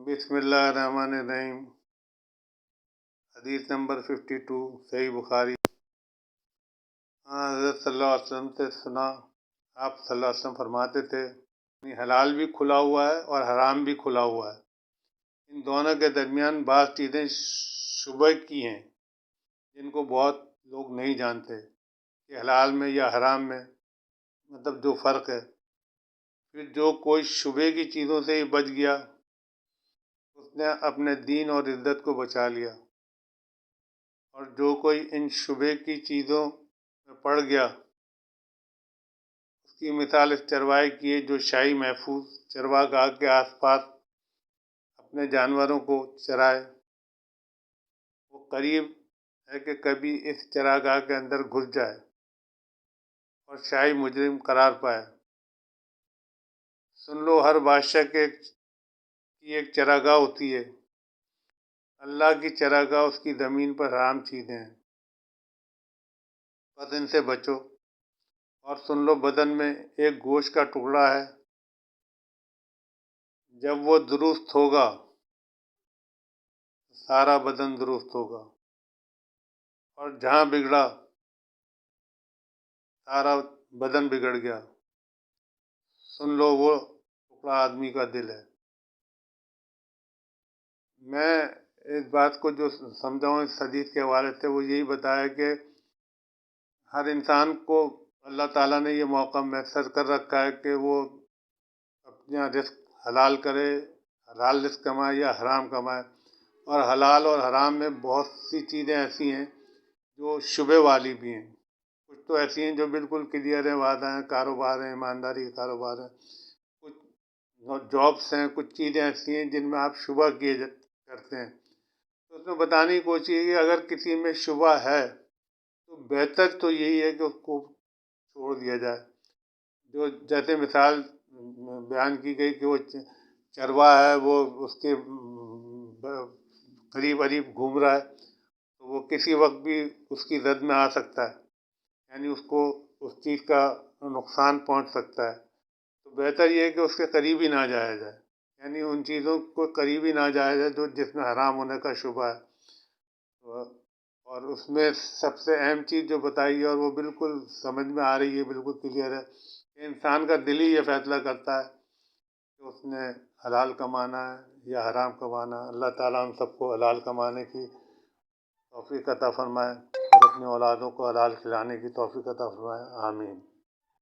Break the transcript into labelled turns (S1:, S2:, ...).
S1: بسم اللہ الرحمن الرحیم۔ حدیث نمبر 52 صحیح بخاری۔ حضرت صلی اللہ علیہ وسلم سے سنا، آپ صلی اللہ علیہ وسلم فرماتے تھے حلال بھی کھلا ہوا ہے اور حرام بھی کھلا ہوا ہے، ان دونوں کے درمیان بعض چیزیں شبہ کی ہیں جن کو بہت لوگ نہیں جانتے کہ حلال میں یا حرام میں مطلب جو فرق ہے۔ پھر جو کوئی شبہ کی چیزوں سے ہی بچ گیا اس نے اپنے دین اور عزت کو بچا لیا، اور جو کوئی ان شبہ کی چیزوں میں پڑ گیا اس کی مثال اس چرواہے کی ہے جو شاہی محفوظ چرواہ گاہ کے آس پاس اپنے جانوروں کو چرائے۔ وہ قریب ہے کہ کبھی اس چراگاہ گاہ کے اندر گھس جائے اور شاہی مجرم قرار پائے۔ سن لو، ہر بادشاہ کی ایک چراگاہ ہوتی ہے، اللہ کی چراگاہ اس کی زمین پر حرام چیزیں ہیں، بس ان سے بچو۔ اور سن لو، بدن میں ایک گوشت کا ٹکڑا ہے، جب وہ درست ہوگا سارا بدن درست ہوگا، اور جہاں بگڑا سارا بدن بگڑ گیا۔ سن لو، وہ ٹکڑا آدمی کا دل ہے۔ میں اس بات کو جو سمجھا ہوں اس حدیث کے حوالے سے وہ یہی بتایا کہ ہر انسان کو اللہ تعالیٰ نے یہ موقع میسر کر رکھا ہے کہ وہ اپنا رزق حلال کرے، حلال رزق کمائے یا حرام کمائے۔ اور حلال اور حرام میں بہت سی چیزیں ایسی ہیں جو شبہ والی بھی ہیں، کچھ تو ایسی ہیں جو بالکل کلیئر ہیں، واضح ہیں، کاروبار ہیں، ایمانداری کے کاروبار ہیں، کچھ جابس ہیں، کچھ چیزیں ایسی ہیں جن میں آپ شبہ کیے کرتے ہیں۔ تو اس میں بتانے کی کوشش یہ ہے کہ اگر کسی میں شبہ ہے تو بہتر تو یہی ہے کہ اس کو چھوڑ دیا جائے۔ جو جیسے مثال بیان کی گئی کہ وہ چرواہا ہے، وہ اس کے قریب گھوم رہا ہے تو وہ کسی وقت بھی اس کی زد میں آ سکتا ہے، یعنی اس کو اس چیز کا نقصان پہنچ سکتا ہے۔ تو بہتر یہ ہے کہ اس کے قریب ہی نہ جایا جائے، یعنی ان چیزوں کو قریب ہی نہ جایا جائے جس میں حرام ہونے کا شبہ ہے۔ اور اس میں سب سے اہم چیز جو بتائی ہے اور وہ بالکل سمجھ میں آ رہی ہے، بالکل کلیئر ہے کہ انسان کا دل ہی یہ فیصلہ کرتا ہے کہ اس نے حلال کمانا ہے یا حرام کمانا ہے۔ اللہ تعالیٰ ہم سب کو حلال کمانے کی توفیق عطا فرمائے اور اپنی اولادوں کو حلال کھلانے کی توفیق عطا فرمائے، آمین۔